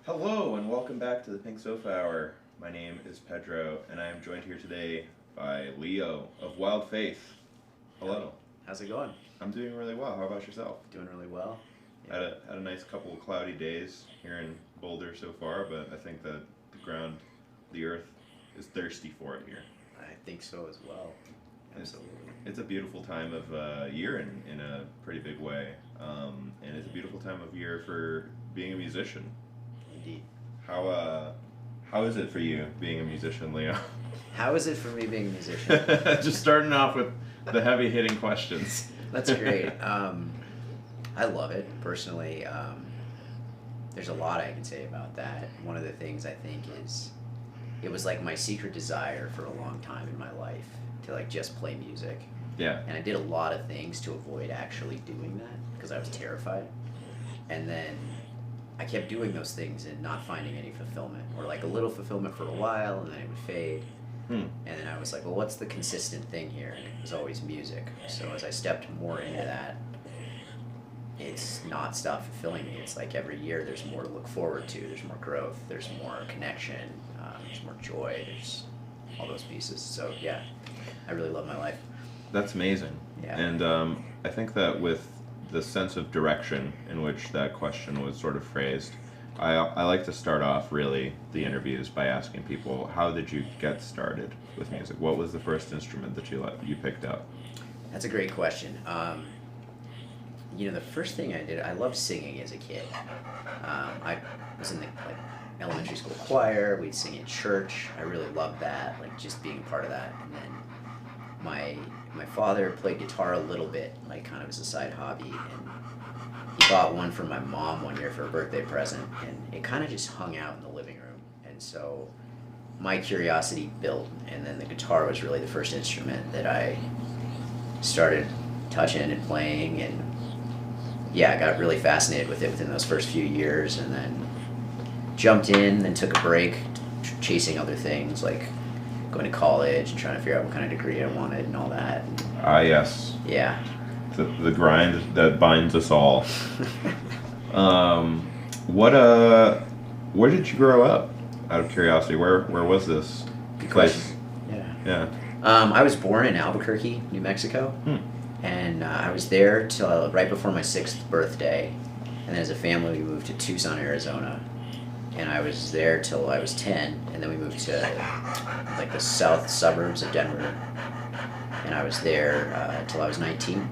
Hello and welcome back to the Pink Sofa Hour. My name is Pedro and I am joined here today by Leo of Wild Faith. Hello. How's it going? I'm doing really well. How about yourself? Doing really well. Yeah. Had a nice couple of cloudy days here in Boulder so far, but I think that the ground, the earth, is thirsty for it here. I think so as well. Absolutely. It's a beautiful time of year in a pretty big way, and it's a beautiful time of year for being a musician. Indeed. How is it for you being a musician, Leo? How is it for me being a musician? Just starting off with the heavy hitting questions. That's great. I love it personally. There's a lot I can say about that. One of the things I think is it was like my secret desire for a long time in my life to like just play music. Yeah. And I did a lot of things to avoid actually doing that because I was terrified. And then I kept doing those things and not finding any fulfillment, or like a little fulfillment for a while, and then it would fade. And then I was like, well, what's the consistent thing here? And it was always music. So as I stepped more into that, it's not stopped fulfilling me. It's like every year there's more to look forward to. There's more growth. There's more connection. There's more joy. There's all those pieces. So yeah, I really love my life. That's amazing. Yeah. And I think that with the sense of direction in which that question was sort of phrased, I like to start off really the interviews by asking people, how did you get started with music? What was the first instrument that you picked up? That's a great question. The first thing I did, I loved singing as a kid. I was in the elementary school choir. We'd sing in church. I really loved that, like just being part of that. And then my father played guitar a little bit, like kind of as a side hobby, and he bought one for my mom one year for a birthday present, and it kind of just hung out in the living room. And so my curiosity built, and then the guitar was really the first instrument that I started touching and playing, and yeah, I got really fascinated with it within those first few years, and then jumped in, then took a break, chasing other things like going to college and trying to figure out what kind of degree I wanted and all that. Ah, yes. Yeah. The grind that binds us all. Where did you grow up? Out of curiosity, where was this Good place? question. Yeah. Yeah. I was born in Albuquerque, New Mexico, and I was there till right before my 6th birthday, and then as a family we moved to Tucson, Arizona, and I was there till I was 10, and then we moved to like the south suburbs of Denver, and I was there till I was 19.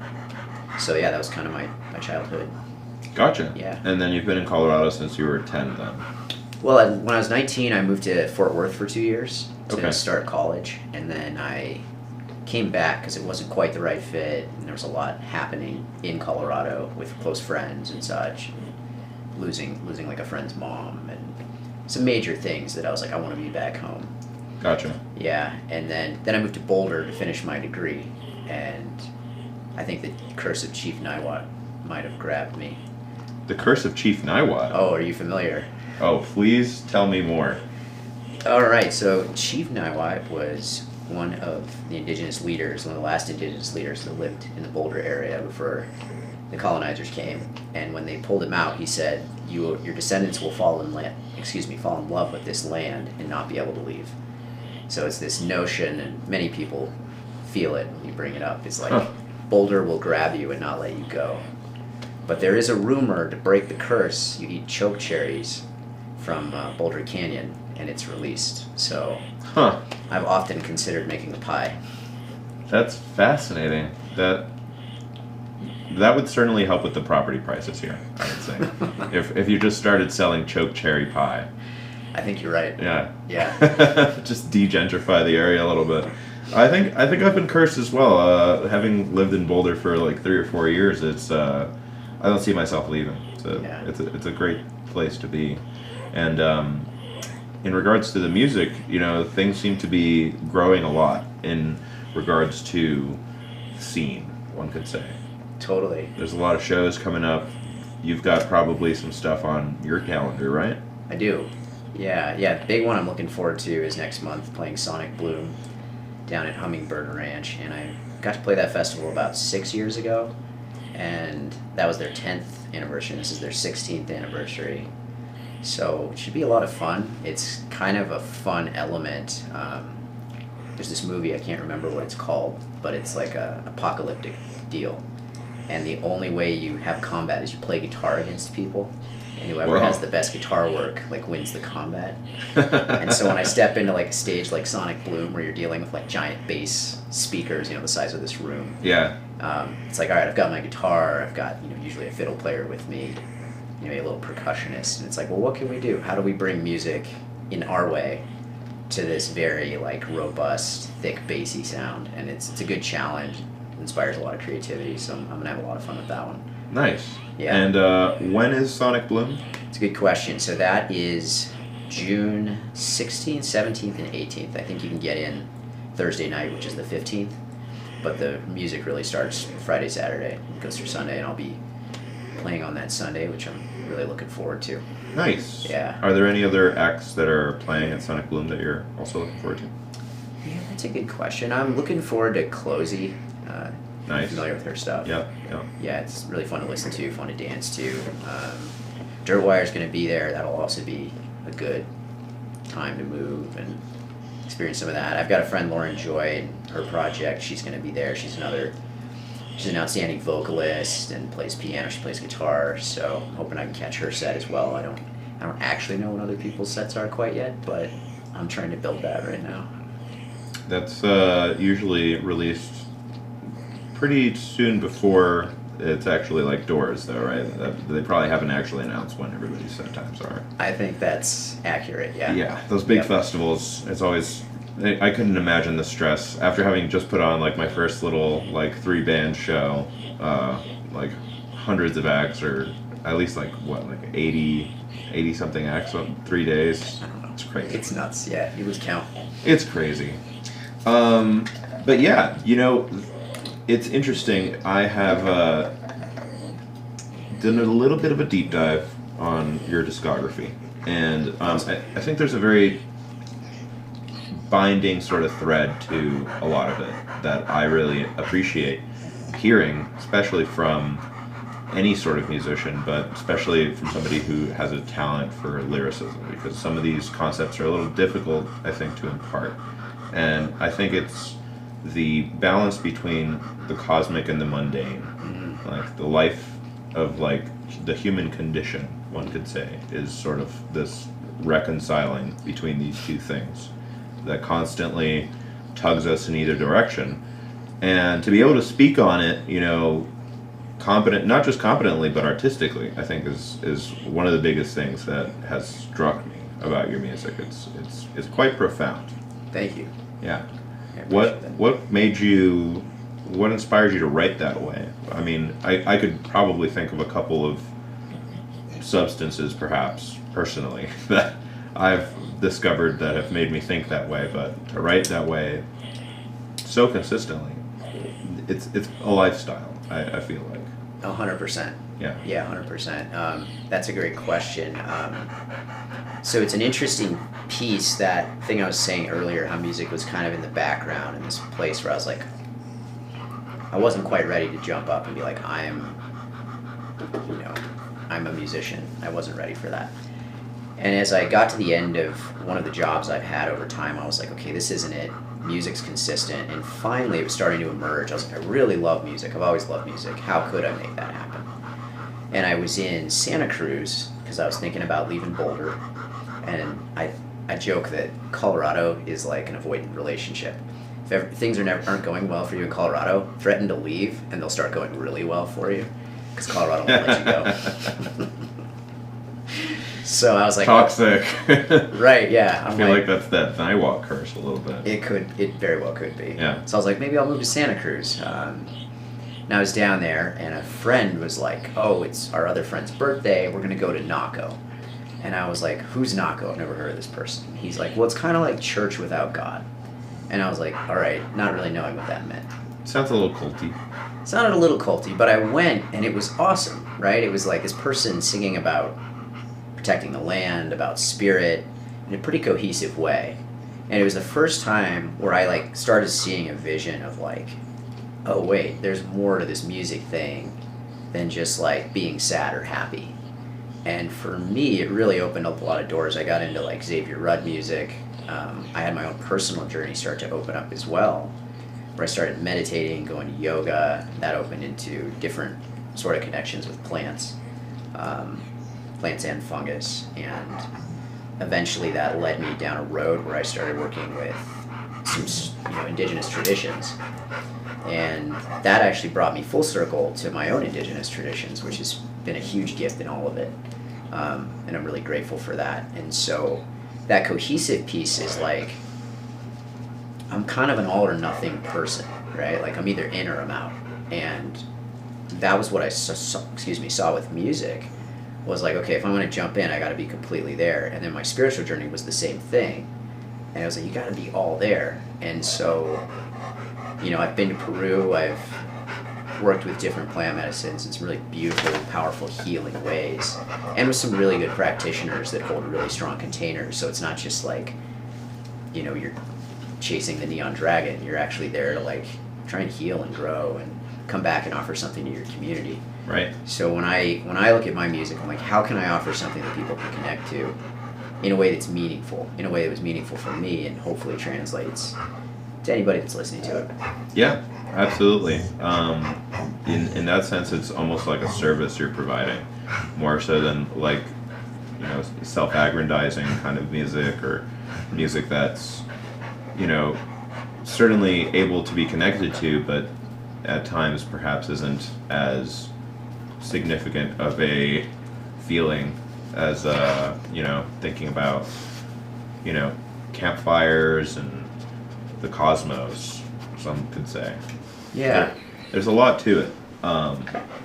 So yeah, that was kind of my childhood. Gotcha. Yeah. And then you've been in Colorado since you were 10 then? Well, when I was 19, I moved to Fort Worth for 2 years to Okay. start college, and then I came back because it wasn't quite the right fit, and there was a lot happening in Colorado with close friends and such, losing like a friend's mom, and some major things that I was like, I want to be back home. Gotcha. Yeah, and then I moved to Boulder to finish my degree, and I think the curse of Chief Niwot might have grabbed me. The Curse of Chief Niwot? Oh, are you familiar? Oh, please tell me more. All right, so Chief Niwot was one of the indigenous leaders, one of the last indigenous leaders that lived in the Boulder area before the colonizers came. And when they pulled him out, he said, your descendants will fall in love with this land and not be able to leave. So it's this notion, and many people feel it when you bring it up. It's like Boulder will grab you and not let you go. But there is a rumor, to break the curse, you eat choke cherries from Boulder Canyon, and it's released. So I've often considered making a pie. That's fascinating. That would certainly help with the property prices here, I would say. if you just started selling choke cherry pie. I think you're right. Yeah. Yeah. Just de-gentrify the area a little bit. I think I've been cursed as well. Having lived in Boulder for like 3 or 4 years, it's I don't see myself leaving. It's a great place to be. And in regards to the music, things seem to be growing a lot in regards to the scene, one could say. Totally. There's a lot of shows coming up. You've got probably some stuff on your calendar, right? I do. Yeah. The big one I'm looking forward to is next month, playing Sonic Bloom down at Hummingbird Ranch, and I got to play that festival about 6 years ago, and that was their 10th anniversary. This is their 16th anniversary, So it should be a lot of fun. It's kind of a fun element. There's this movie, I can't remember what it's called, but it's like a apocalyptic deal. And the only way you have combat is you play guitar against people. And whoever has the best guitar work like wins the combat. And so when I step into like a stage like Sonic Bloom where you're dealing with like giant bass speakers, the size of this room. Yeah. It's like, all right, I've got my guitar, I've got, usually a fiddle player with me, a little percussionist. And it's like, well, what can we do? How do we bring music in our way to this very like robust, thick, bassy sound? And it's a good challenge. It inspires a lot of creativity, so I'm gonna have a lot of fun with that one. Nice. Yeah. And when is Sonic Bloom? It's a good question. So that is June 16th, 17th, and 18th. I think you can get in Thursday night, which is the 15th. But the music really starts Friday, Saturday, and goes through Sunday, and I'll be playing on that Sunday, which I'm really looking forward to. Nice. Yeah. Are there any other acts that are playing at Sonic Bloom that you're also looking forward to? Yeah, that's a good question. I'm looking forward to Closey. Nice. I'm familiar with her stuff. Yeah. Yeah, it's really fun to listen to, fun to dance to. Dirtwire's going to be there. That'll also be a good time to move and experience some of that. I've got a friend, Lauren Joy, and her project. She's going to be there. She's an outstanding vocalist and plays piano. She plays guitar. So I'm hoping I can catch her set as well. I don't actually know what other people's sets are quite yet, but I'm trying to build that right now. That's usually released pretty soon before it's actually like doors, though, right? They probably haven't actually announced when everybody's set times are. I think that's accurate, yeah. Yeah, those big festivals, it's always... I couldn't imagine the stress after having just put on like my first little like 3-band show, like hundreds of acts, or at least like 80 something acts on 3 days. It's crazy. It's nuts. Yeah, you lose count. It's crazy. But yeah, it's interesting. I have done a little bit of a deep dive on your discography, and I think there's a very binding sort of thread to a lot of it that I really appreciate hearing, especially from any sort of musician, but especially from somebody who has a talent for lyricism, because some of these concepts are a little difficult, I think, to impart. And I think it's the balance between the cosmic and the mundane, like the life of like the human condition, one could say, is sort of this reconciling between these two things that constantly tugs us in either direction. And to be able to speak on it, not just competently, but artistically, I think is one of the biggest things that has struck me about your music. It's quite profound. Thank you. Yeah. What inspired you to write that way? I mean, I could probably think of a couple of substances, perhaps, personally, that I've discovered that have made me think that way, but to write that way so consistently, it's a lifestyle, I feel like. 100%. Yeah. Yeah, 100%. That's a great question. So it's an interesting piece, that thing I was saying earlier, how music was kind of in the background in this place where I was like, I wasn't quite ready to jump up and be like, I'm a musician. I wasn't ready for that. And as I got to the end of one of the jobs I've had over time, I was like, okay, this isn't it. Music's consistent. And finally, it was starting to emerge. I was like, I really love music. I've always loved music. How could I make that happen? And I was in Santa Cruz because I was thinking about leaving Boulder. And I joke that Colorado is like an avoidant relationship. If things aren't going well for you in Colorado, threaten to leave, and they'll start going really well for you, because Colorado won't let you go. So I was like, toxic. Right, yeah. I feel like that's that Niwalk curse a little bit. It very well could be. Yeah. So I was like, maybe I'll move to Santa Cruz. And I was down there, and a friend was like, oh, it's our other friend's birthday, we're gonna go to Naco. And I was like, who's Naco? I've never heard of this person. He's like, well, it's kind of like church without God. And I was like, all right, not really knowing what that meant. Sounds a little culty. Sounded a little culty, but I went, and it was awesome, right? It was like this person singing about protecting the land, about spirit, in a pretty cohesive way. And it was the first time where I like started seeing a vision of like, oh wait, there's more to this music thing than just like being sad or happy. And for me, it really opened up a lot of doors. I got into like Xavier Rudd music. I had my own personal journey start to open up as well, where I started meditating, going to yoga. That opened into different sort of connections with plants, plants and fungus. And eventually that led me down a road where I started working with some indigenous traditions. And that actually brought me full circle to my own indigenous traditions, which has been a huge gift in all of it. And I'm really grateful for that. And so that cohesive piece is like, I'm kind of an all or nothing person, right? Like I'm either in or I'm out. And that was what I saw with music, was like, okay, if I'm going to jump in, I got to be completely there. And then my spiritual journey was the same thing. And I was like, you got to be all there. And so, I've been to Peru, I've worked with different plant medicines in some really beautiful, powerful, healing ways, and with some really good practitioners that hold really strong containers. So it's not just like, you're chasing the neon dragon. You're actually there to like try and heal and grow and come back and offer something to your community. Right. So when I look at my music, I'm like, how can I offer something that people can connect to in a way that's meaningful, in a way that was meaningful for me, and hopefully translates to anybody that's listening to it. Yeah, absolutely. In that sense, it's almost like a service you're providing, more so than like, self-aggrandizing kind of music, or music that's, certainly able to be connected to, but at times perhaps isn't as significant of a feeling as, thinking about, campfires and the cosmos, some could say. Yeah. There's a lot to it.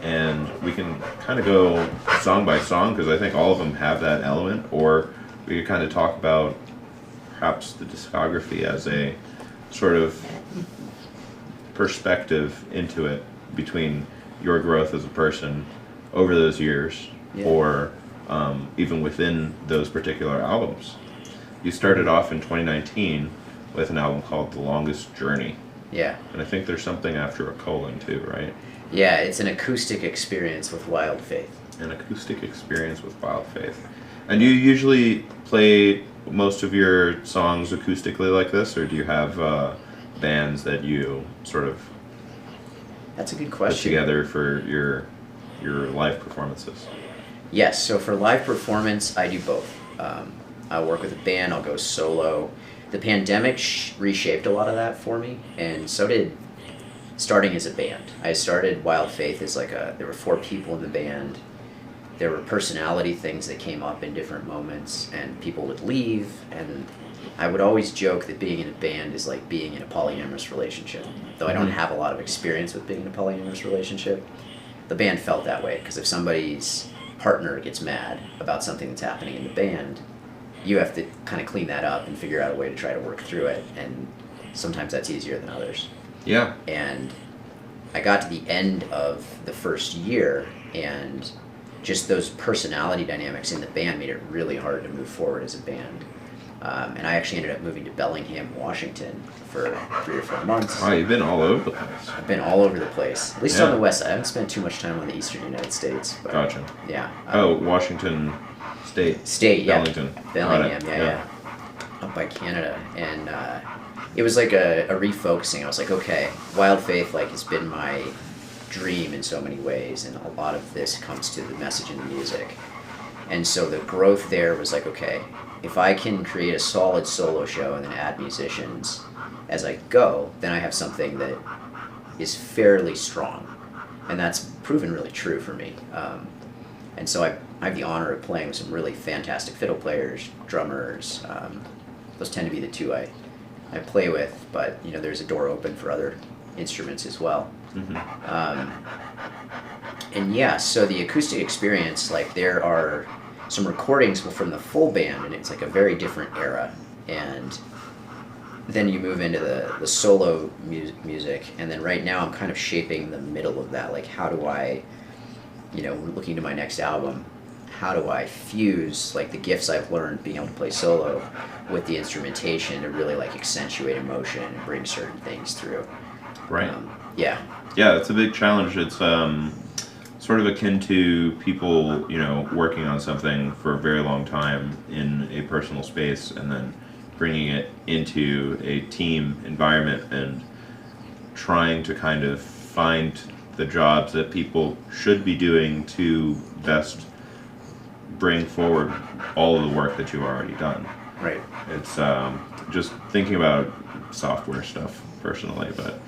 And we can kind of go song by song, because I think all of them have that element, or we could kind of talk about perhaps the discography as a sort of perspective into it, between your growth as a person over those years, or even within those particular albums. You started off in 2019 with an album called The Longest Journey. Yeah. And I think there's something after a colon too, right? Yeah, it's an acoustic experience with Wild Faith. An acoustic experience with Wild Faith. And you usually play most of your songs acoustically like this, or do you have bands that you sort of That's a good question. put together for your live performances? Yes, so for live performance, I do both. I'll work with a band, I'll go solo. The pandemic reshaped a lot of that for me, and so did starting as a band. I started Wild Faith as there were 4 people in the band. There were personality things that came up in different moments, and people would leave, and I would always joke that being in a band is like being in a polyamorous relationship. Though I don't have a lot of experience with being in a polyamorous relationship, the band felt that way, because if somebody's partner gets mad about something that's happening in the band, you have to kind of clean that up and figure out a way to try to work through it, and sometimes that's easier than others. Yeah. And I got to the end of the first year, and just those personality dynamics in the band made it really hard to move forward as a band. And I actually ended up moving to Bellingham, Washington for 3 or 4 months. Oh, you've been all over the place. I've been all over the place, at least on the west side. I haven't spent too much time on the eastern United States. But Gotcha. Yeah. Washington State. Yeah. Bellingham, yeah. Up by Canada. And it was like a refocusing. I was like, okay, Wild Faith has been my dream in so many ways, and a lot of this comes to the message in the music. And so the growth there was like, okay, if I can create a solid solo show and then add musicians as I go, then I have something that is fairly strong. And that's proven really true for me. And so I have the honor of playing with some really fantastic fiddle players, drummers. Those tend to be the 2 I play with, but there's a door open for other instruments as well. Mm-hmm. And yeah, so the acoustic experience, there are some recordings from the full band, and it's a very different era. And then you move into the solo music, and then right now I'm kind of shaping the middle of that. How do I, looking to my next album, how do I fuse the gifts I've learned being able to play solo with the instrumentation to really accentuate emotion and bring certain things through. Right. Yeah. Yeah, it's a big challenge. It's sort of akin to people, working on something for a very long time in a personal space and then bringing it into a team environment and trying to kind of find the jobs that people should be doing to best bring forward all of the work that you've already done. Right. It's just thinking about software stuff personally, but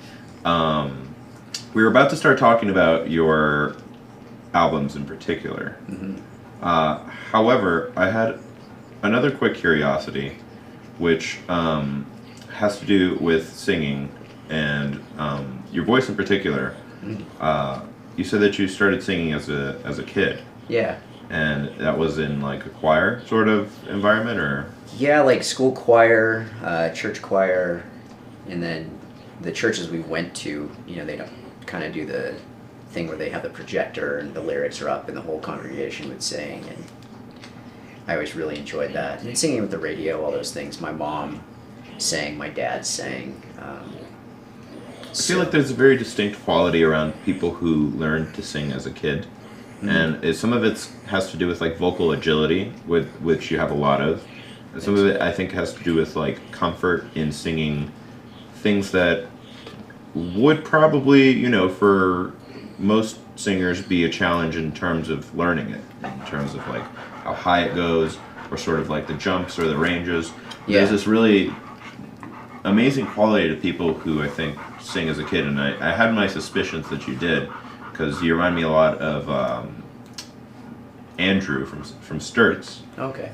we were about to start talking about your albums in particular. Mm-hmm. However, I had another quick curiosity, which has to do with singing and your voice in particular. Mm-hmm. You said that you started singing as a kid. Yeah. And that was in like a choir sort of environment, or? Yeah, like school choir, church choir, and then the churches we went to, they don't kind of do the thing where they have the projector and the lyrics are up and the whole congregation would sing, and I always really enjoyed that. And singing with the radio, all those things. My mom sang, my dad sang. I feel like there's a very distinct quality around people who learn to sing as a kid. Mm-hmm. And some of it has to do with like vocal agility, with which you have a lot of. And some of it, I think, has to do with like comfort in singing things that would probably, for most singers be a challenge in terms of learning it, in terms of like how high it goes, or sort of like the jumps or the ranges. Yeah. There's this really amazing quality to people who I think sing as a kid, and I had my suspicions that you did, because you remind me a lot of Andrew from Sturts. Okay.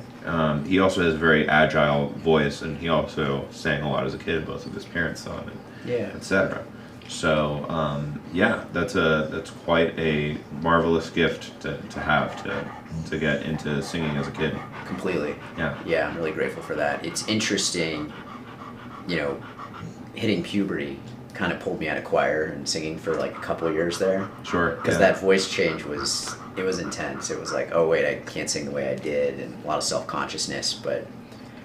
He also has a very agile voice, and he also sang a lot as a kid. Both of his parents saw him, etc. So that's quite a marvelous gift to have to get into singing as a kid. Completely. Yeah, I'm really grateful for that. It's interesting, hitting puberty kind of pulled me out of choir and singing for like a couple of years there. Sure. Because that voice change was intense. It was like, oh wait, I can't sing the way I did, and a lot of self-consciousness. But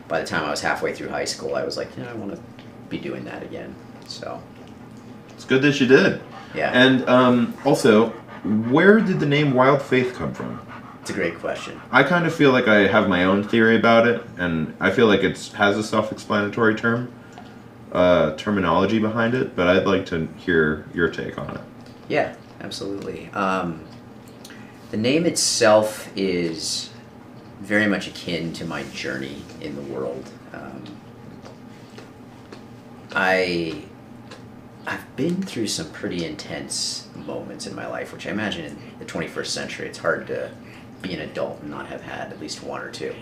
by the time I was halfway through high school, I was like, I want to be doing that again. So it's good that you did. Yeah. And also, where did the name Wild Faith come from? It's a great question. I kind of feel like I have my own theory about it, and I feel like it has a self-explanatory terminology behind it, but I'd like to hear your take on it. Yeah, absolutely. The name itself is very much akin to my journey in the world. I've been through some pretty intense moments in my life, which I imagine in the 21st century, it's hard to be an adult and not have had at least one or two.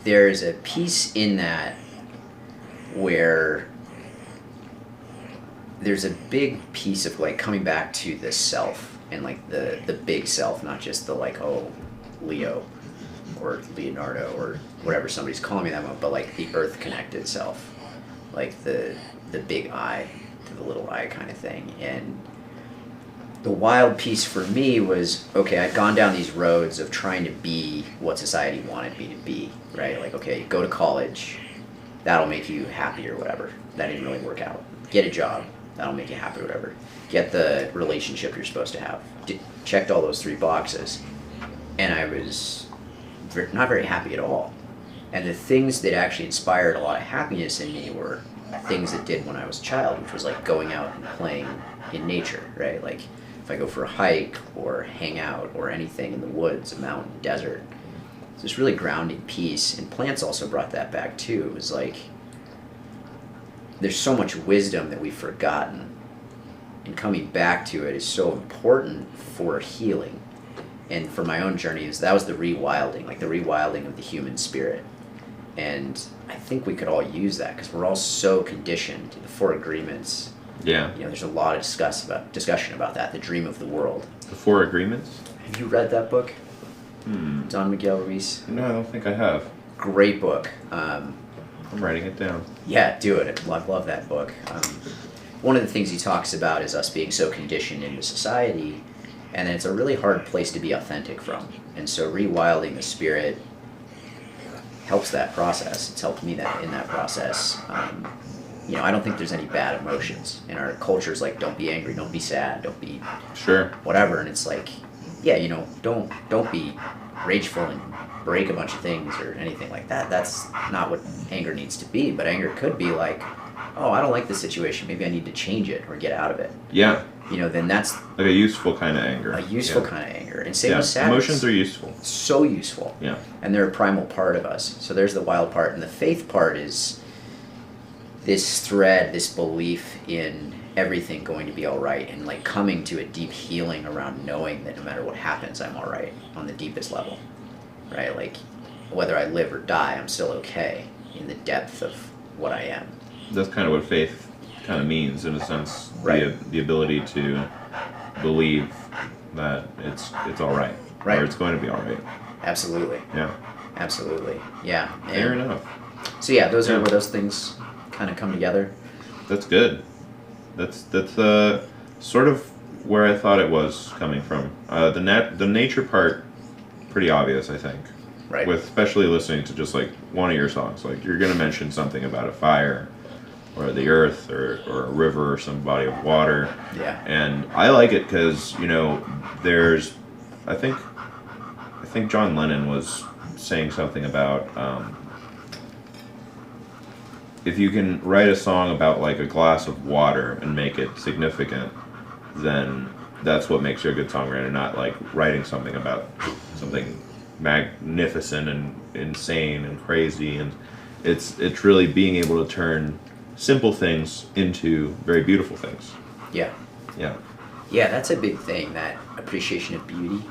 There's a piece in that where there's a big piece of like coming back to the self, and like the big self, not just the like, oh, Leo or Leonardo or whatever somebody's calling me that moment, but like the earth connected self, like the big I to the little I kind of thing. And the wild piece for me was, okay, I'd gone down these roads of trying to be what society wanted me to be, right? Like, okay, go to college, that'll make you happy or whatever. That didn't really work out. Get a job, that'll make you happy or whatever. Get the relationship you're supposed to have. Checked all those 3 boxes, and I was not very happy at all. And the things that actually inspired a lot of happiness in me were things that did when I was a child, which was like going out and playing in nature, right? Like if I go for a hike or hang out or anything in the woods, a mountain, desert, it's this really grounding piece. And plants also brought that back too. It was like there's so much wisdom that we've forgotten, and coming back to it is so important for healing. And for my own journey, that was the rewilding, like the rewilding of the human spirit. And I think we could all use that because we're all so conditioned. The 4 Agreements. Yeah. There's a lot of discussion about that. The Dream of the World. The 4 Agreements? Have you read that book? Don Miguel Ruiz? No, I don't think I have. Great book. I'm writing it down. Yeah, do it. I love that book. One of the things he talks about is us being so conditioned into society, and then it's a really hard place to be authentic from. And so rewilding the spirit helps that process. It's helped me in that process. I don't think there's any bad emotions. And our culture's like, don't be angry, don't be sad, don't be Sure. whatever. And it's like, yeah, don't be rageful and break a bunch of things or anything like that. That's not what anger needs to be. But anger could be like, oh, I don't like this situation. Maybe I need to change it or get out of it. Yeah. Then that's like a useful kind of anger. A useful kind of anger. And same with sadness. Emotions are useful. So useful. Yeah. And they're a primal part of us. So there's the wild part. And the faith part is this thread, this belief in everything going to be all right, and like coming to a deep healing around knowing that no matter what happens, I'm all right on the deepest level, right? Like whether I live or die, I'm still okay in the depth of what I am. That's kind of what faith kind of means, in a sense. Right. The ability to believe that it's all right, or it's going to be all right. Absolutely. Yeah. Absolutely. Yeah. Fair enough. So yeah, those are where those things kind of come together. That's good. That's sort of where I thought it was coming from. The nature part, pretty obvious, I think. Right. With especially listening to just like one of your songs, like you're gonna mention something about a fire, or the earth, or a river, or some body of water. Yeah. And I like it because there's, I think John Lennon was saying something about. If you can write a song about like a glass of water and make it significant, then that's what makes you a good songwriter, not like writing something about something magnificent and insane and crazy. And it's really being able to turn simple things into very beautiful things. Yeah. Yeah. Yeah, that's a big thing, that appreciation of beauty.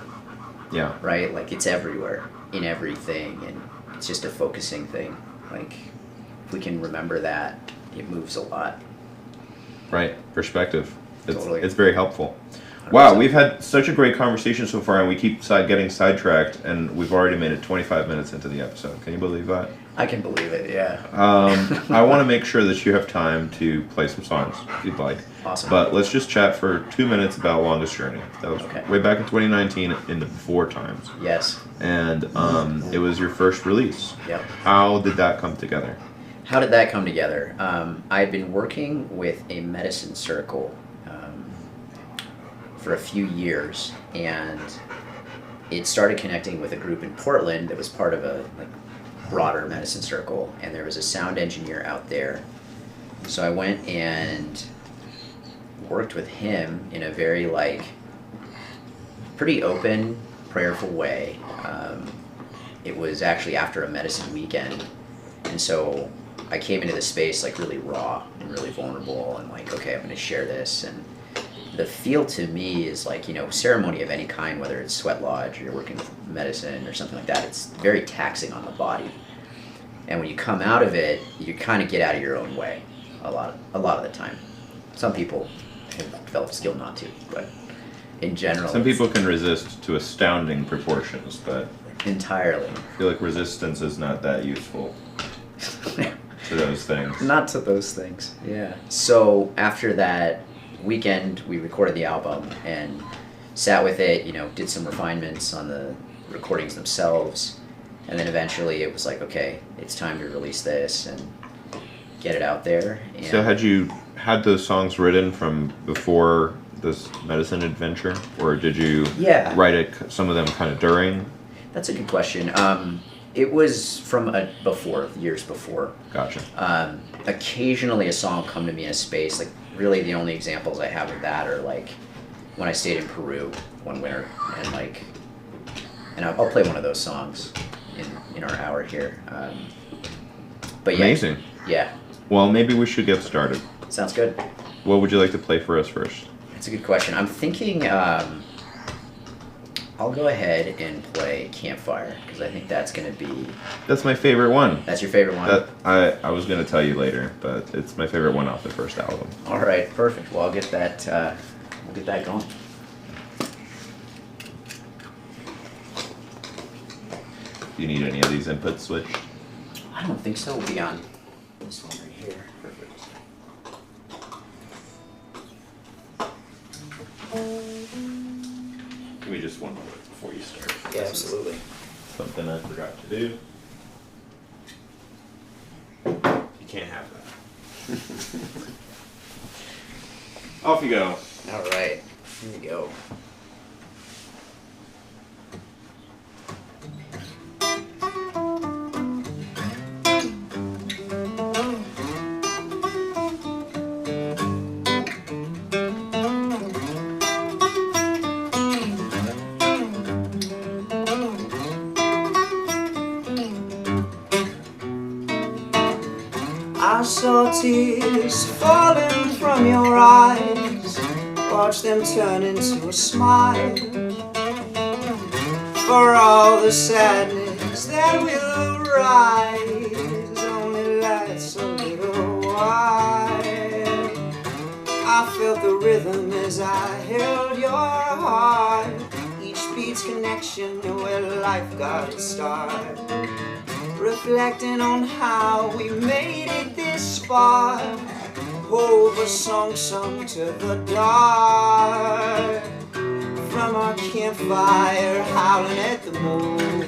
Yeah. Right? Like it's everywhere, in everything, and it's just a focusing thing. Like if we can remember that, it moves a lot. Right. Perspective. Totally. It's very helpful. 100%. Wow, we've had such a great conversation so far, and we keep getting sidetracked, and we've already made it 25 minutes into the episode. Can you believe that? I can believe it, yeah. I want to make sure that you have time to play some songs, if you'd like. Awesome. But let's just chat for 2 minutes about Longest Journey. That was way back in 2019, in the before times. Yes. And it was your first release. Yep. How did that come together? How did that come together? I had been working with a medicine circle for a few years, and it started connecting with a group in Portland that was part of a broader medicine circle, and there was a sound engineer out there. So I went and worked with him in a very pretty open, prayerful way. It was actually after a medicine weekend, and so I came into the space really raw and really vulnerable, and okay, I'm going to share this. And the feel to me is ceremony of any kind, whether it's sweat lodge or you're working with medicine or something like that, it's very taxing on the body. And when you come out of it, you kind of get out of your own way a lot of the time. Some people have developed skill not to, but in general, some people can resist to astounding proportions, but entirely. I feel like resistance is not that useful to those things. Not to those things, yeah. So after that weekend, we recorded the album and sat with it, did some refinements on the recordings themselves, and then eventually it was okay, it's time to release this and get it out there. And so had you had those songs written from before this medicine adventure, or did you write some of them kind of during? That's a good question. It was from years before. Gotcha. Occasionally a song will come to me in a space, really the only examples I have of that are when I stayed in Peru one winter, and I'll play one of those songs in our hour here. But yeah. Amazing. Yeah. Well, maybe we should get started. Sounds good. What would you like to play for us first? That's a good question. I'm thinking I'll go ahead and play Campfire, because I think that's going to be... That's my favorite one. That's your favorite one? I was going to tell you later, but it's my favorite one off the first album. All right, perfect. Well, I'll get that, we'll get that going. Do you need any of these inputs switched? I don't think so. We'll be on this one right here. Perfect. Give me just one moment before you start. Yeah, absolutely. Something I forgot to do. You can't have that. Off you go. All right, here we go. I saw tears falling from your eyes, watch them turn into a smile. For all the sadness that will arise only lasts a little while. I felt the rhythm as I held your heart, each beat's connection to where life got its start. Reflecting on how we made it this far, hold a song sung to the dark. From our campfire howling at the moon,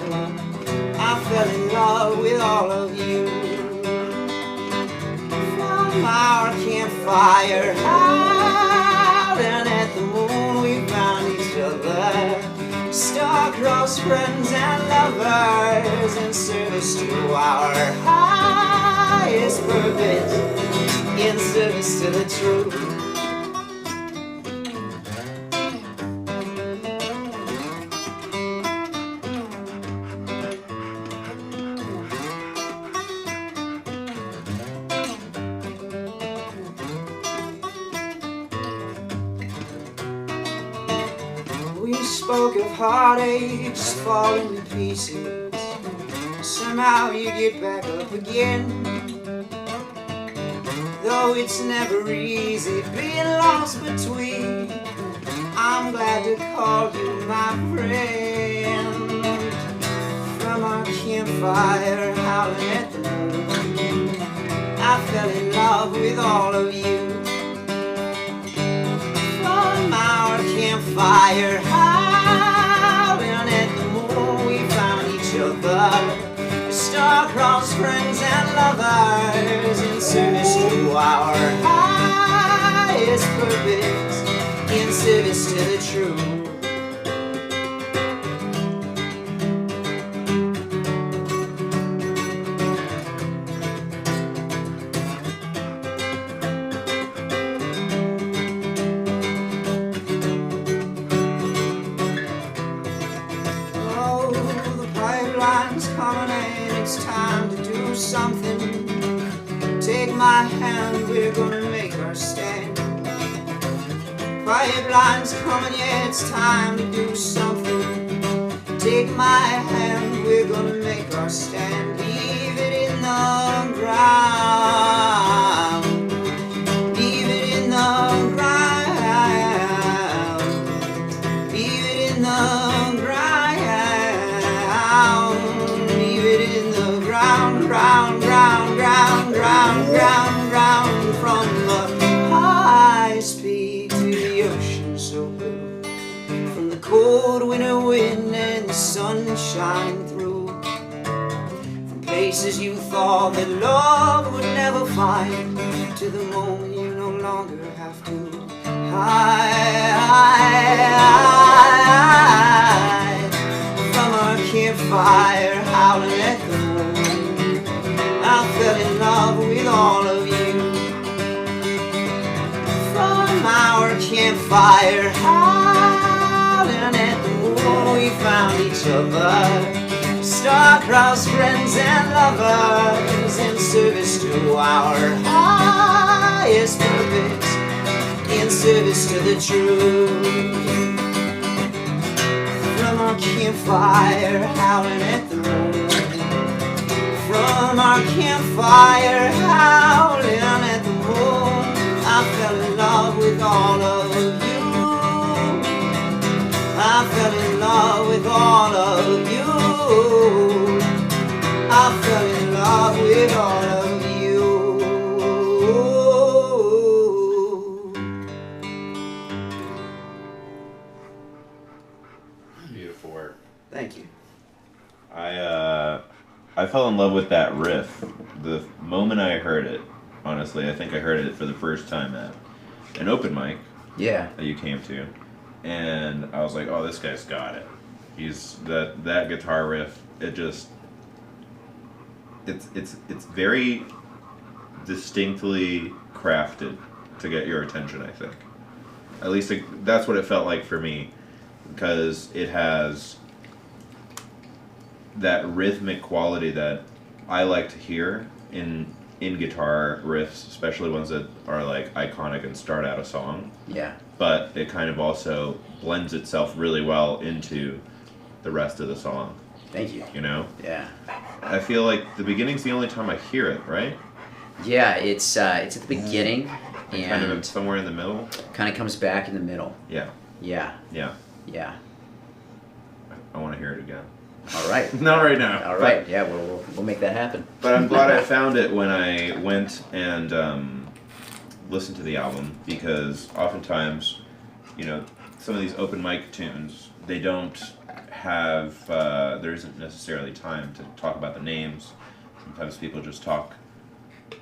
I fell in love with all of you. From our campfire howling at the moon, we found each other, star-crossed friends and lovers, in service to our highest purpose, in service to the truth. We spoke of heartaches falling to pieces. Somehow you get back up again. Though it's never easy being lost between, I'm glad to call you my friend. From our campfire howling at the moon, I fell in love with all of you. From our campfire howling at the moon, we found each other, star-crossed friends and lovers, in service to our highest purpose, in service to the truth. Pipeline's coming in, it's time to do something. Take my hand, we're gonna make our stand. Pipeline's coming, yeah, it's time to do something. Take my hand, we're gonna make our stand. Leave it in the ground. Leave it in the ground. Leave it in the ground. Ground, from the highest peak to the ocean so blue, from the cold winter wind and the sun shining through, from places you thought that love would never find, to the moment you no longer have to hide. From our campfire howling at the moon, I fell in love with all of you. From our campfire howling at the moon, we found each other, star-crossed friends and lovers, in service to our highest purpose, in service to the truth. From our campfire howling at the moon, from our campfire howling at the moon, I fell in love with all of you. I fell in love with all of you. I fell in love with all of you. Beautiful work. Thank you. I fell in love with that riff the moment I heard it. honestly. I think I heard it for the first time at an open mic Yeah. that you came to, and I was like, "Oh, this guy's got it. He's that guitar riff. It's very distinctly crafted to get your attention. I think, at least that's what it felt like for me, because it has that rhythmic quality that I like to hear in guitar riffs, especially ones that are like iconic and start out a song. Yeah. But it kind of also blends itself really well into the rest of the song. Thank you. You know? Yeah. I feel like the beginning's the only time I hear it, right? Yeah, it's at the beginning and kind of somewhere in the middle. Kind of comes back in the middle. Yeah. Yeah. Yeah. Yeah. I want to hear it again. All right. Not right now. All right. Yeah, we'll make that happen. But I'm glad I found it when I went and listened to the album, because oftentimes, you know, some of these open mic tunes, they don't have, there isn't necessarily time to talk about the names. Sometimes people just talk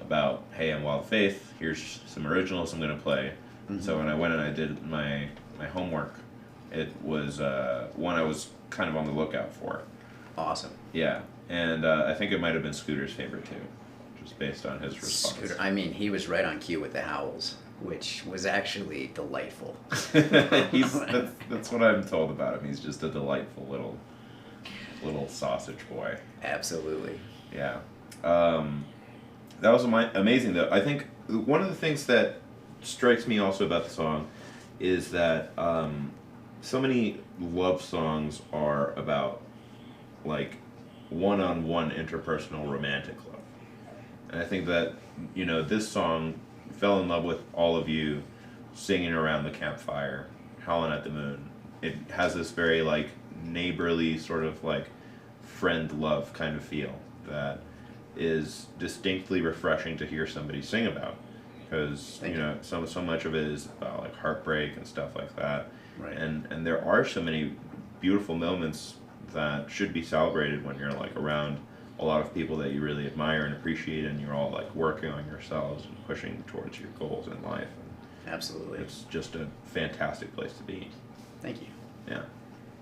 about, hey, I'm Wild Faith, here's some originals I'm going to play. Mm-hmm. So when I went and I did my homework, it was one I was kind of on the lookout for. Awesome. Yeah, and I think it might have been Scooter's favorite too, just based on his response. Scooter, I mean, he was right on cue with the howls, which was actually delightful. That's what I'm told about him. He's just a delightful little sausage boy. Absolutely. Yeah. That was amazing, though. I think one of the things that strikes me also about the song is that so many love songs are about, like, one-on-one interpersonal romantic love. And I think that, you know, this song fell in love with all of you singing around the campfire, howling at the moon. It has this very, like, neighborly sort of, like, friend love kind of feel that is distinctly refreshing to hear somebody sing about, because you know so much of it is about like heartbreak and stuff like that. Right. And there are so many beautiful moments that should be celebrated when you're like around a lot of people that you really admire and appreciate, and you're all like working on yourselves and pushing towards your goals in life. And absolutely. it's just a fantastic place to be. Thank you. Yeah.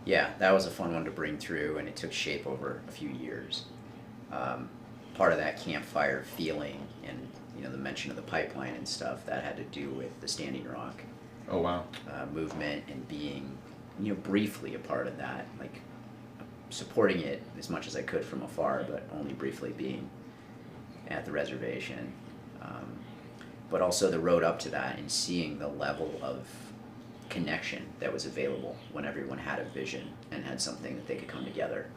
Yeah, that was a fun one to bring through, and it took shape over a few years. Part of that campfire feeling and, you know, the mention of the pipeline and stuff, that had to do with the Standing Rock Oh, wow. movement, and being, you know, briefly a part of that, like supporting it as much as I could from afar, but only briefly being at the reservation. But also the road up to that and seeing the level of connection that was available when everyone had a vision and had something that they could come together.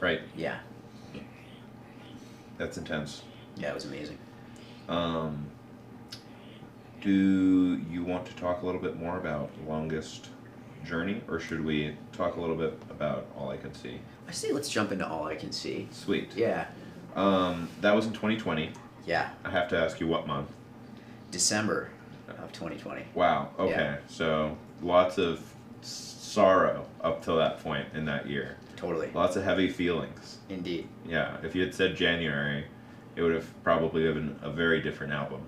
Right. Yeah. That's intense. Yeah, it was amazing. Do you want to talk a little bit more about Longest Journey, or should we talk a little bit about All I Can See? I say let's jump into All I Can See. Sweet. Yeah. That was in 2020. Yeah. I have to ask you what month? December of 2020. Wow, okay. Yeah. So lots of sorrow up till that point in that year. Totally. Lots of heavy feelings. Indeed. Yeah, if you had said January, it would have probably been a very different album.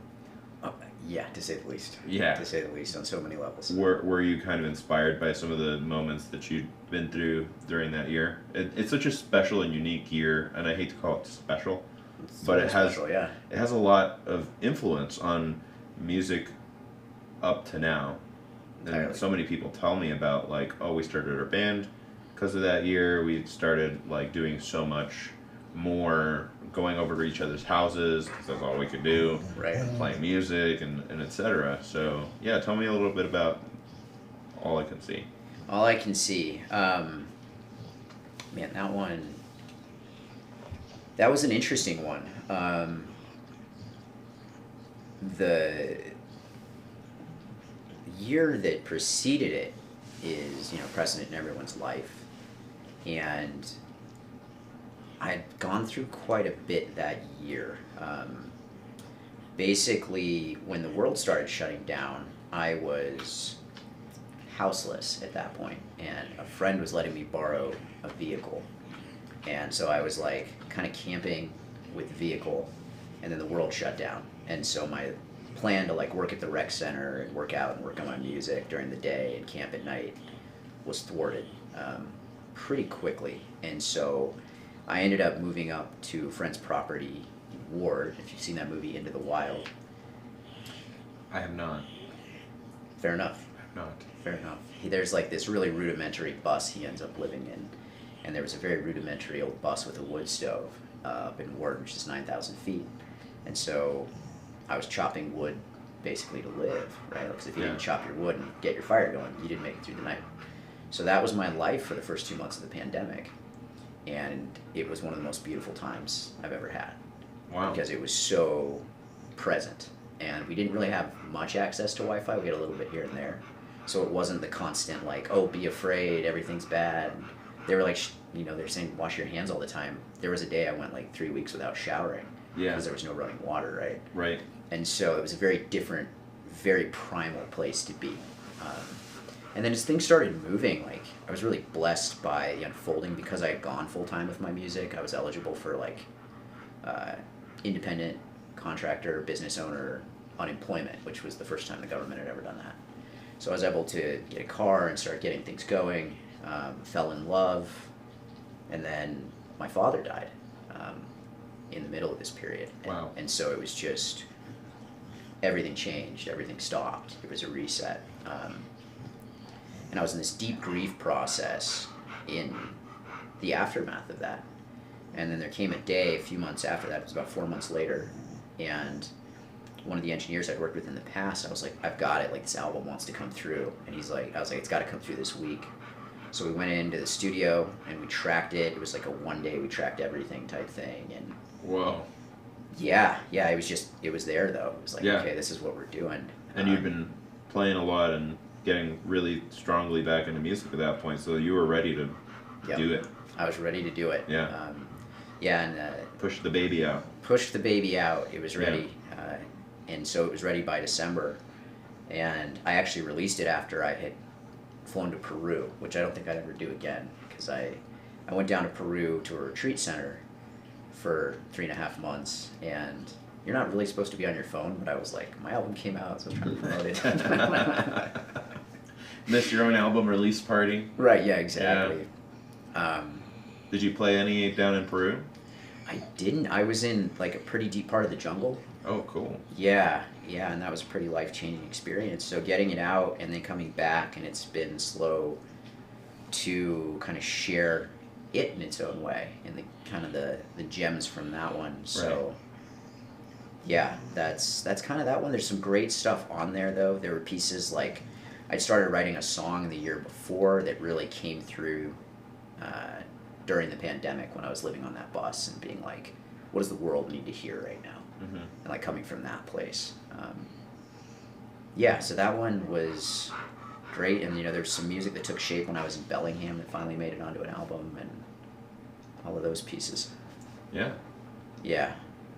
Yeah, to say the least. Yeah. To say the least, on so many levels. Were you kind of inspired by some of the moments that you'd been through during that year? It's such a special and unique year, and I hate to call it special, but it has special, yeah. It has a lot of influence on music up to now. And Entirely. so many people tell me about, like, oh, we started our band because of that year. We started like doing so much more, going over to each other's houses because that's all we could do, right? Playing music and etc. So yeah, tell me a little bit about All I Can See. All I Can See. Man, that one. That was an interesting one. The year that preceded it is, you know, precedent in everyone's life, and I'd gone through quite a bit that year. Basically, when the world started shutting down, I was houseless at that point, and a friend was letting me borrow a vehicle, and so I was like kind of camping with the vehicle, and then the world shut down. And so my plan to like work at the rec center and work out and work on my music during the day and camp at night was thwarted pretty quickly. And so I ended up moving up to a friend's property in Ward. If you've seen that movie Into the Wild. I have not. Fair enough. I have not. Fair enough. There's like this really rudimentary bus he ends up living in, and there was a very rudimentary old bus with a wood stove up in Ward, which is 9,000 feet. And so I was chopping wood basically to live, right? Because if you didn't chop your wood and get your fire going, you didn't make it through the night. So that was my life for the first 2 months of the pandemic, and it was one of the most beautiful times I've ever had. Wow. Because it was so present, and we didn't really have much access to Wi-Fi. We had a little bit here and there, so it wasn't the constant like, oh, be afraid, everything's bad. They were like, they're saying wash your hands all the time. There was a day I went like 3 weeks without showering because there was no running water, right? Right. And so it was a very different, very primal place to be. And then as things started moving, like I was really blessed by the unfolding because I had gone full time with my music. I was eligible for like independent contractor, business owner unemployment, which was the first time the government had ever done that. So I was able to get a car and start getting things going, fell in love, and then my father died in the middle of this period. Wow. And so it was just, everything changed, everything stopped. It was a reset. And I was in this deep grief process in the aftermath of that. And then there came a day a few months after that, it was about 4 months later, and one of the engineers I'd worked with in the past, I was like, I've got it, like this album wants to come through. And I was like, it's got to come through this week. So we went into the studio and we tracked it. It was like a one day we tracked everything type thing. And whoa. Yeah, it was there though. It was like, okay, this is what we're doing. And you'd been playing a lot and getting really strongly back into music at that point, so you were ready to do it. I was ready to do it. Yeah. And push the baby out. Pushed the baby out. It was ready. And so it was ready by December. And I actually released it after I had flown to Peru, which I don't think I'd ever do again, because I went down to Peru to a retreat center for 3.5 months, and you're not really supposed to be on your phone, but I was like, my album came out, so I'm trying to promote it. Missed your own album release party? Right, yeah, exactly. Yeah. Did you play any down in Peru? I didn't. I was in like a pretty deep part of the jungle. Oh, cool. Yeah, and that was a pretty life-changing experience. So getting it out and then coming back, and it's been slow to kind of share it in its own way, and the kind of the gems from that one. So right. Yeah, that's kind of that one. There's some great stuff on there though. There were pieces like I'd started writing a song the year before that really came through during the pandemic when I was living on that bus and being like, what does the world need to hear right now? Mm-hmm. And like coming from that place. So that one was great, and there's some music that took shape when I was in Bellingham that finally made it onto an album, and all of those pieces. Yeah.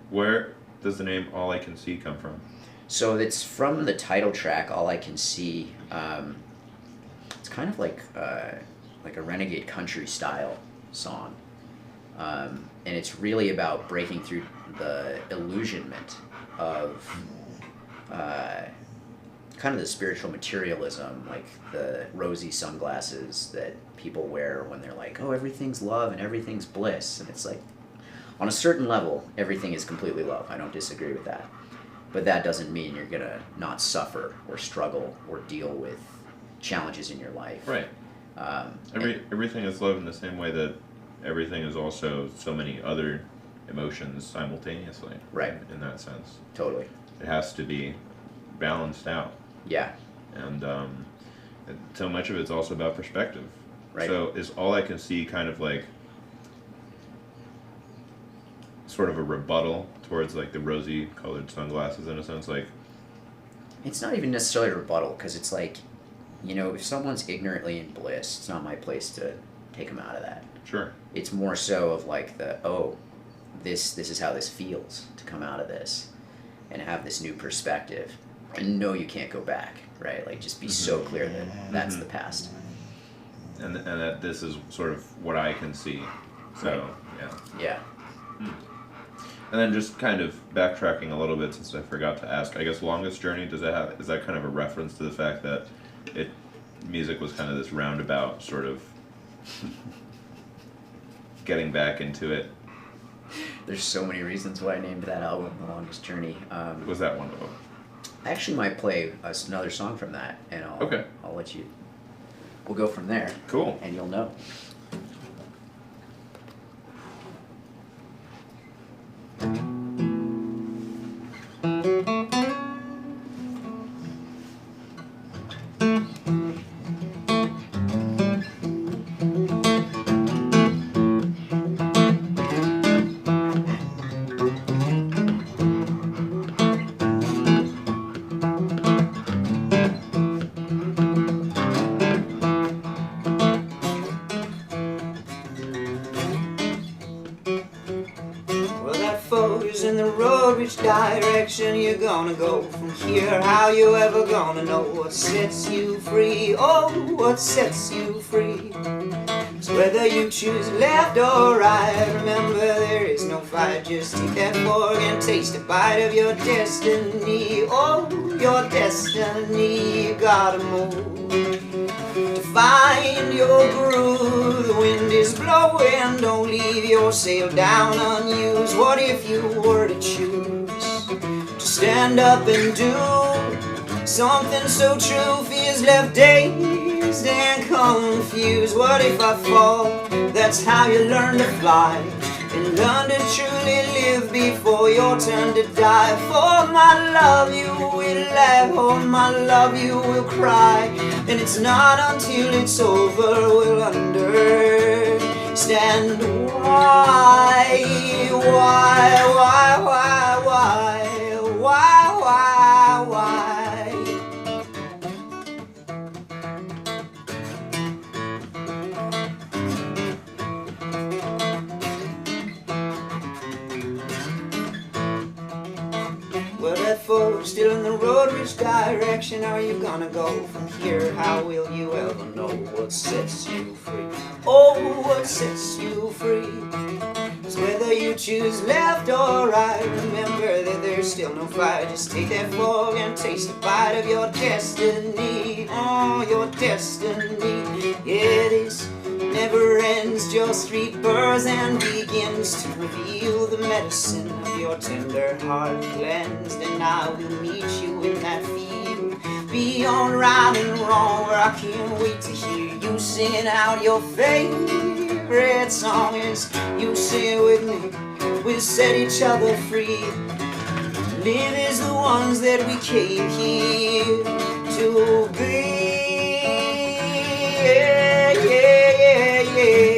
Where does the name All I Can See come from? So it's from the title track, All I Can See. It's kind of like a renegade country style song. And it's really about breaking through the illusionment of kind of the spiritual materialism, like the rosy sunglasses that people wear when they're like, oh, everything's love and everything's bliss. And it's like, on a certain level, everything is completely love. I don't disagree with that. But that doesn't mean you're going to not suffer or struggle or deal with challenges in your life. Right. Everything is love in the same way that everything is also so many other emotions simultaneously. Right. In that sense. Totally. It has to be balanced out. Yeah. And so much of it's also about perspective. Right. So is All I Can See kind of like sort of a rebuttal towards like the rosy colored sunglasses in a sense? Like, it's not even necessarily a rebuttal, because it's like, if someone's ignorantly in bliss, it's not my place to take them out of that. Sure. It's more so of like this is how this feels to come out of this and have this new perspective and know you can't go back, right? Like just be so clear that that's the past. And that this is sort of what I can see. So, right. Yeah. And then just kind of backtracking a little bit since I forgot to ask. I guess longest journey is that kind of a reference to the fact that it music was kind of this roundabout sort of getting back into it. There's so many reasons why I named that album The Longest Journey. Was that one of them? I actually might play another song from that, and I'll let you. We'll go from there. Cool. And you'll know. In the road, which direction you're gonna go from here? How you ever gonna know what sets you free? Oh, what sets you free? It's whether you choose left or right. Remember, there is no fight. Just take that fork and taste a bite of your destiny. Oh, your destiny. You gotta move to find your groove. The wind is blowing, don't leave your sail down unused. What if you were to choose to stand up and do something so true? Fears left dazed and confused. What if I fall? That's how you learn to fly and learn to truly live before your turn to die. For my love you will laugh, for my love you will cry, and it's not until it's over we'll understand why. Well, that folks still in the road, which direction are you gonna go from here? How will you ever know what sets you free? Oh, what sets you free? It's whether you choose left or right. Remember that there's still no fight. Just take that fork and taste a bite of your destiny. Oh, your destiny. Yeah, this never ends, just rebirths and begins to reveal the medicine of your tender heart cleansed. And I will meet you in that field beyond right and wrong, where I can't wait to hear you singing out your favorite song. As you sing with me, we'll set each other free. Live as the ones that we came here to be. Yeah, yeah, yeah, yeah.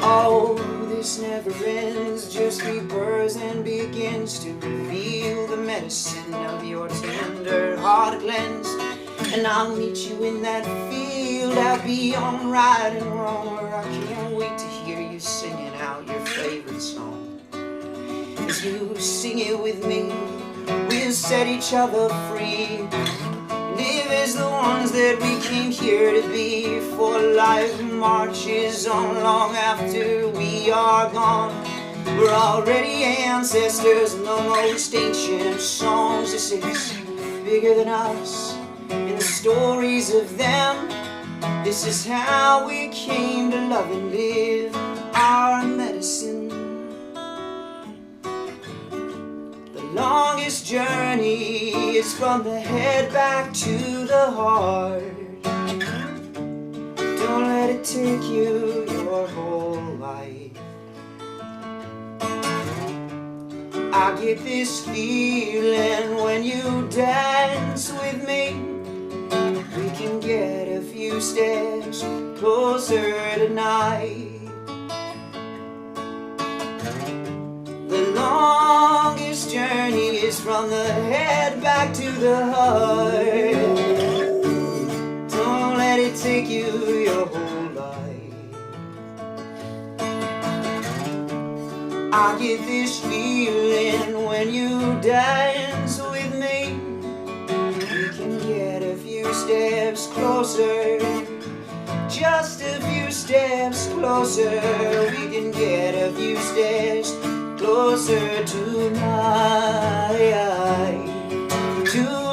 Oh, this never ends, just rebirths and begins to reveal the medicine of your tender heart cleansed. And I'll meet you in that field out beyond right and wrong, where I can't wait to hear you singing out your favorite song. As you sing it with me, we'll set each other free. Live as the ones that we came here to be. For life marches on long after we are gone. We're already ancestors, no most ancient songs. This is bigger than us, and the stories of them. This is how we came to love and live our medicine. The longest journey is from the head back to the heart. Don't let it take you your whole life. I get this feeling when you dance with me. We can get a few steps closer tonight. The longest journey is from the head back to the heart. Don't let it take you your whole life. I get this feeling when you dance with me. We can get a few steps closer. just a few steps closer. We can get a few steps closer tonight. Tonight.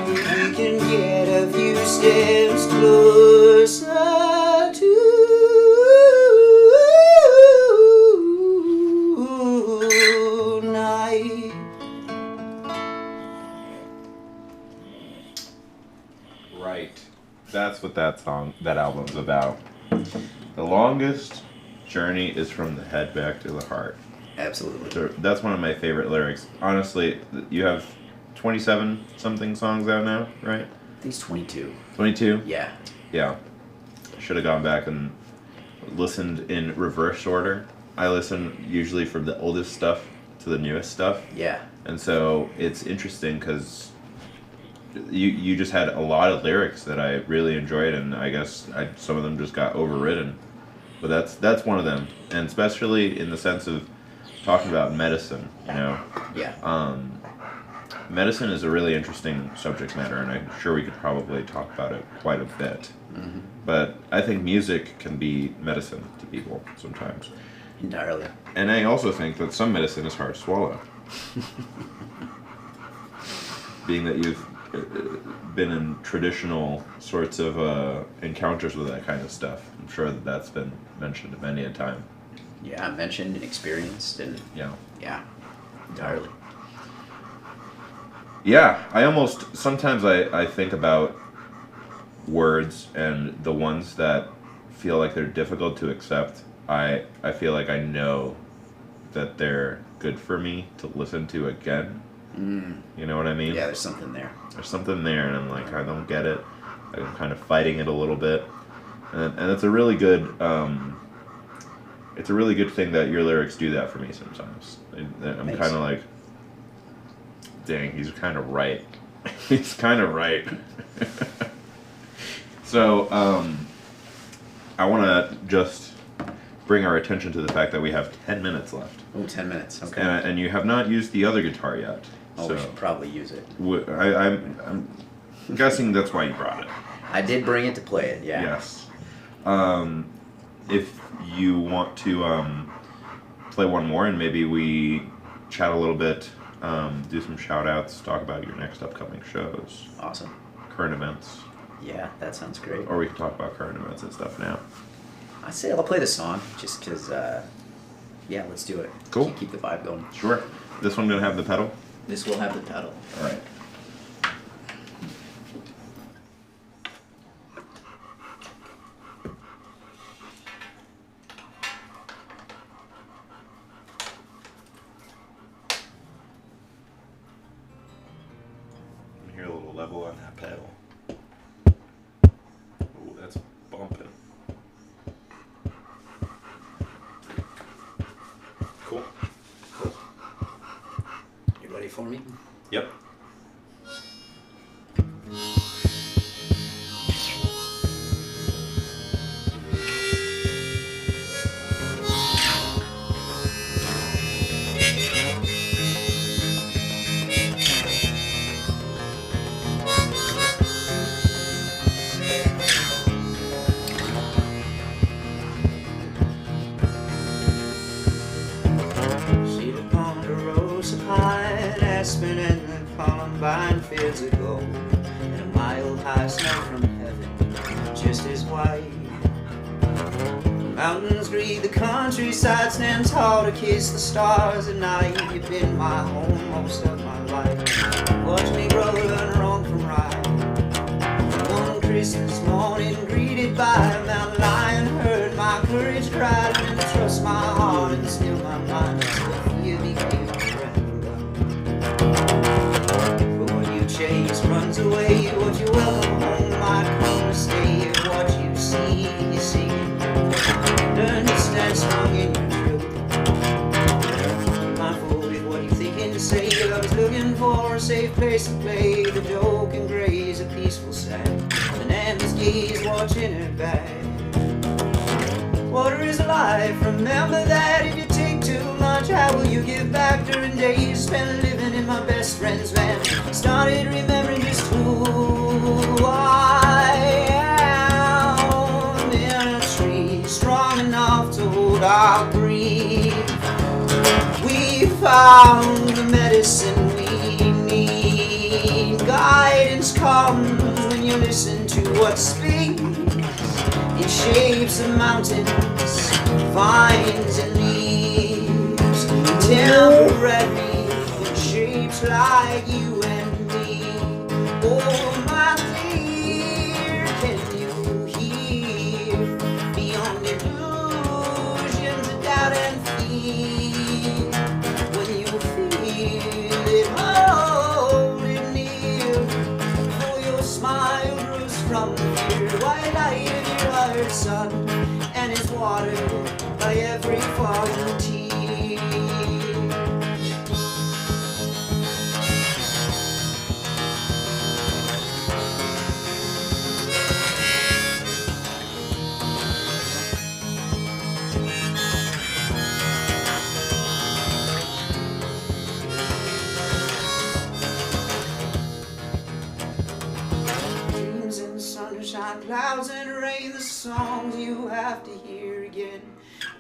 We can get a few steps closer tonight. Right. That's what that album's about. The longest journey is from the head back to the heart. Absolutely. That's one of my favorite lyrics. Honestly, you have 27 something songs out now, right? I think it's 22. 22? Yeah. Yeah. Should have gone back and listened in reverse order. I listen usually from the oldest stuff to the newest stuff. Yeah. And so it's interesting because you just had a lot of lyrics that I really enjoyed, and I guess some of them just got overridden. But that's one of them, and especially in the sense of talking about medicine, you know. Yeah. Medicine is a really interesting subject matter, and I'm sure we could probably talk about it quite a bit. Mm-hmm. But I think music can be medicine to people sometimes. Entirely. And I also think that some medicine is hard to swallow. Being that you've been in traditional sorts of encounters with that kind of stuff, I'm sure that that's been mentioned many a time. Yeah, mentioned and experienced, and Yeah. entirely. Yeah, sometimes I think about words and the ones that feel like they're difficult to accept. I feel like I know that they're good for me to listen to again. You know what I mean? Yeah, there's something there. There's something there, and I'm like, I don't get it. I'm kind of fighting it a little bit, and it's a really good thing that your lyrics do that for me sometimes. I'm kind of like, dang, he's kind of right. He's kind of right. So I want to just bring our attention to the fact that we have 10 minutes left. Oh, 10 minutes. Okay. And you have not used the other guitar yet. Oh, so we should probably use it. I'm guessing that's why you brought it. I did bring it to play it, yeah. Yes. If you want to play one more and maybe we chat a little bit, do some shout outs, talk about your next upcoming shows. Awesome. Current events. Yeah, that sounds great. Or we can talk about current events and stuff now. I say I'll play the song just because, yeah, let's do it. Cool. Keep the vibe going. Sure. This one gonna have the pedal? This will have the pedal. All right. Hear a little level on that pedal. Ooh, that's bumping. Cool. You ready for me? Yep. Seated upon the rose of pine, aspen and the columbine fields of gold, and a mile high snow from heaven, just as white. The mountains greet the countryside, stand tall to kiss the stars at night. You've been my home most of my life. Watch me grow, learn wrong from right. One Christmas morning, greeted by a mountain lion, heard my courage cry, and trust my heart and still my mind. You became a friend. But what you chase runs away. What you welcome home might come to stay. What you see, you see. Learn to stand strong in your truth. Be mindful with what you think and say. I was looking for a safe place to play. The joke and graze a peaceful sound. An endless gaze watching it back. Water is life, remember that. If you take too much much how will you give back during days spent living in my best friend's van? Started remembering just who I am in a tree, strong enough to hold our grief. We found the medicine we need. Guidance comes when you listen to what speaks. It shapes of mountains, vines and leaves, temporary shapes like you and me. Oh my dear, can you hear beyond illusions of doubt and fear? When you feel it, hold it near, for your smile grows from the white light of your heart, sun, and is watered by every falling tear. Dreams and sunshine, clouds and rain, the songs you have to hear again.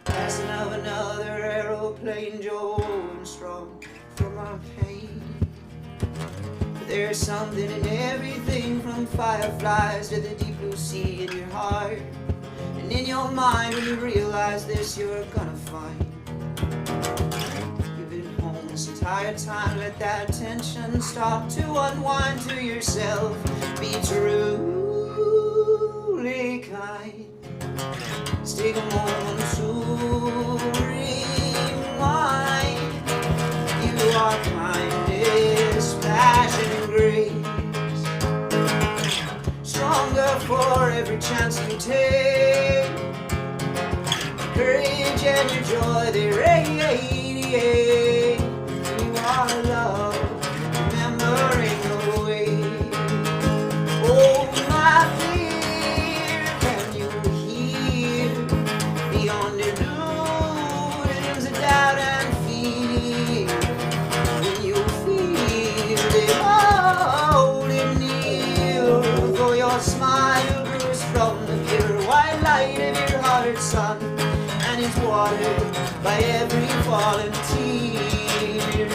Passing of another aeroplane, joy and strong from our pain. But there's something in everything, from fireflies to the deep blue sea in your heart. And in your mind, when you realize this, you're gonna find you've been home this entire time. Let that tension start to unwind to yourself. Be truly kind. Take a moment to rewind. You are kindness, passion, and grace. Stronger for every chance you take. Courage and your joy, they radiate. You are love, remembering the way. Oh, my dear, can you hear beyond illusions of doubt and fear? When you feel it, hold it near, for your smile grows from the pure white light of your heart, sun, and is watered by every fallen tear.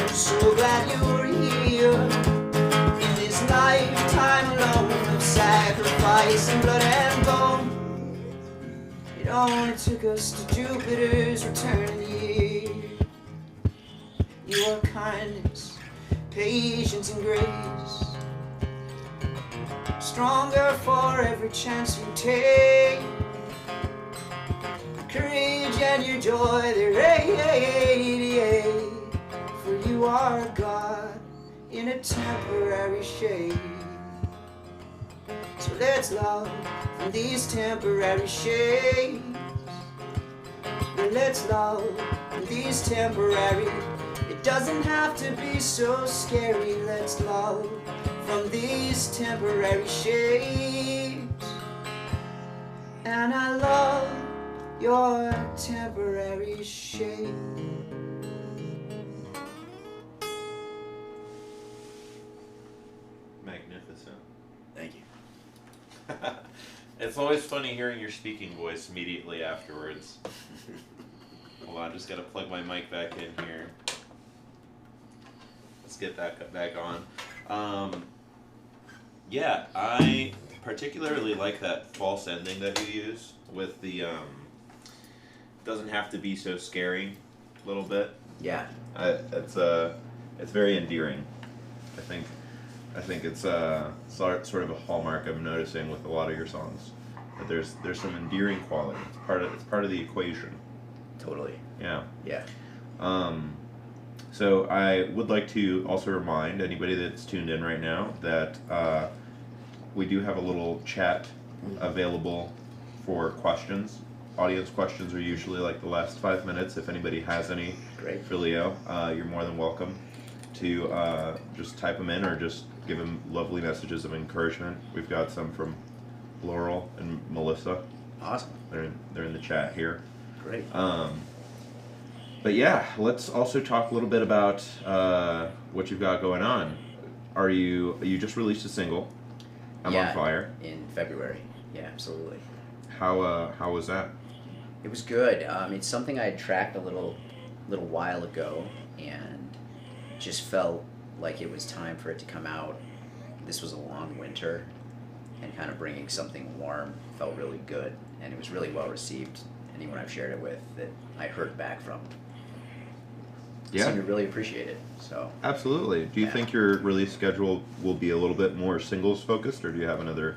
So glad you're here in this lifetime alone of sacrifice and blood and bone. It only took us to Jupiter's returning year. Your kindness, patience, and grace, stronger for every chance you take. Courage and your joy, they radiate. For you are God in a temporary shade. So let's love from these temporary shades. Let's love from these temporary. It doesn't have to be so scary. Let's love from these temporary shades. And I love your temporary shade. Magnificent. Thank you. It's always funny hearing your speaking voice immediately afterwards. Hold on, just gotta plug my mic back in here. Let's get that back on. Yeah, I particularly like that false ending that you use with the doesn't have to be so scary little bit. Yeah. It's very endearing. I think it's sort of a hallmark I'm noticing with a lot of your songs. That there's some endearing quality. It's part of the equation. Totally. Yeah. Yeah. So I would like to also remind anybody that's tuned in right now that we do have a little chat available for questions. Audience questions are usually like the last 5 minutes. If anybody has any Great. for Leo, you're more than welcome to just type them in or just give him lovely messages of encouragement. We've got some from Laurel and Melissa. Awesome. They're in the chat here. Great. But yeah, let's also talk a little bit about what you've got going on. You just released a single? I'm on fire. In February. Yeah, absolutely. How was that? It was good. It's something I had tracked a little while ago, and just felt like it was time for it to come out. This was a long winter, and kind of bringing something warm felt really good, and it was really well received. Anyone I've shared it with that I heard back from seemed to really appreciate it. So absolutely. Do you think your release schedule will be a little bit more singles focused, or do you have another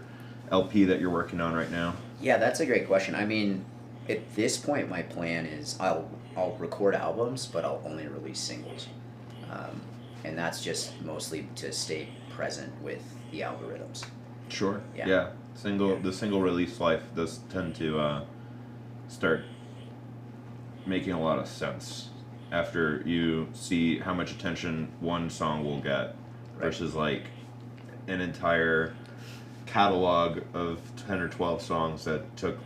LP that you're working on right now? Yeah, that's a great question. I mean, at this point, my plan is I'll record albums, but I'll only release singles, and that's just mostly to stay present with the algorithms. Sure. Yeah. The single release life does tend to start making a lot of sense after you see how much attention one song will get versus like an entire catalog of 10 or 12 songs that took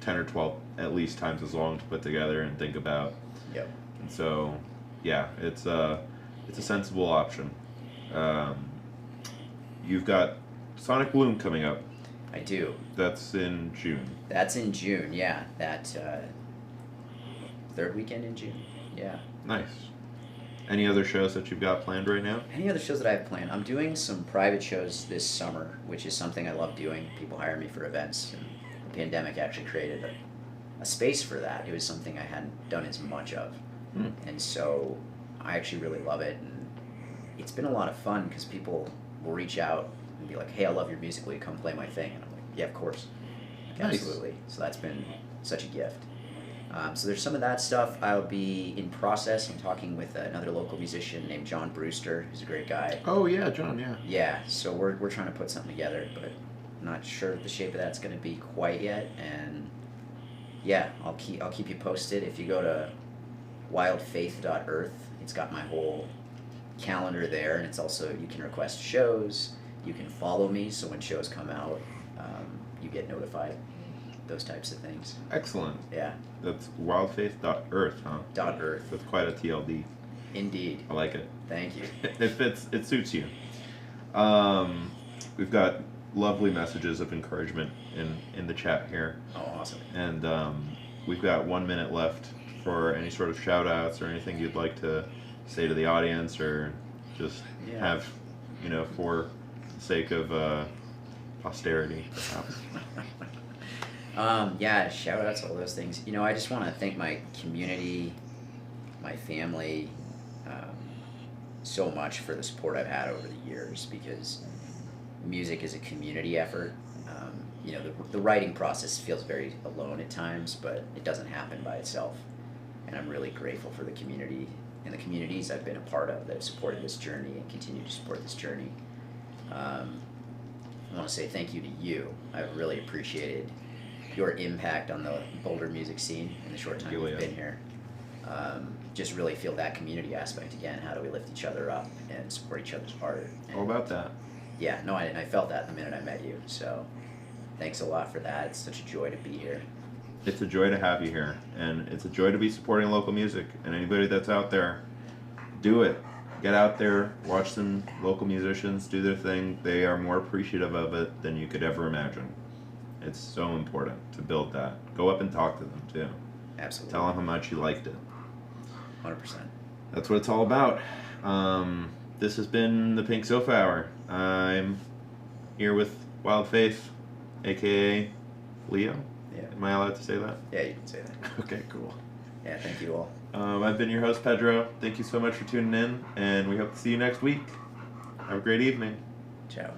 10 or 12 at least times as long to put together and think about. Yep. And so, yeah, it's a sensible option. You've got Sonic Bloom coming up. I do. That's in June. That's in June, yeah. That third weekend in June. Yeah. Nice. Any other shows that you've got planned right now? Any other shows that I have planned? I'm doing some private shows this summer, which is something I love doing. People hire me for events, and the pandemic actually created a space for that. It was something I hadn't done as much of. And so I actually really love it, and it's been a lot of fun because people will reach out and be like, hey, I love your music, will you come play my thing? And I'm like, yeah, of course. Like, nice. Absolutely. So that's been such a gift. So there's some of that stuff. I'll be in process. I'm talking with another local musician named John Brewster, who's a great guy. Oh yeah, John. Yeah. Yeah. So we're trying to put something together, but I'm not sure the shape of that's going to be quite yet. And yeah, I'll keep you posted. If you go to wildfaith.earth, it's got my whole calendar there, and it's also, you can request shows. You can follow me, so when shows come out, you get notified. Those types of things. Excellent. Yeah. That's wildfaith.earth, huh? .earth. That's quite a TLD. Indeed. I like it. Thank you. It suits you. We've got lovely messages of encouragement in the chat here. Oh, awesome. And we've got 1 minute left for any sort of shout outs or anything you'd like to say to the audience, or just have, for the sake of posterity, perhaps. Yeah, shout outs, all those things. I just want to thank my community, my family, so much for the support I've had over the years, because music is a community effort. The writing process feels very alone at times, but it doesn't happen by itself. And I'm really grateful for the community and the communities I've been a part of that have supported this journey and continue to support this journey. I want to say thank you to you. I've really appreciated your impact on the Boulder music scene in the short time you've been here. Just really feel that community aspect again. How do we lift each other up and support each other's art? And All about that. yeah, no, I felt that the minute I met you. So thanks a lot for that. It's such a joy to be here. It's a joy to have you here, and it's a joy to be supporting local music. And anybody that's out there, do it. Get out there, watch some local musicians do their thing. They are more appreciative of it than you could ever imagine. It's so important to build that. Go up and talk to them too. Absolutely. Tell them how much you liked it. 100%. That's what it's all about. This has been the Pink Sofa Hour. I'm here with Wild Faith, aka Leo. Yeah. Am I allowed to say that? Yeah, you can say that. Okay, cool. Yeah, thank you all. I've been your host, Pedro. Thank you so much for tuning in, and we hope to see you next week. Have a great evening. Ciao.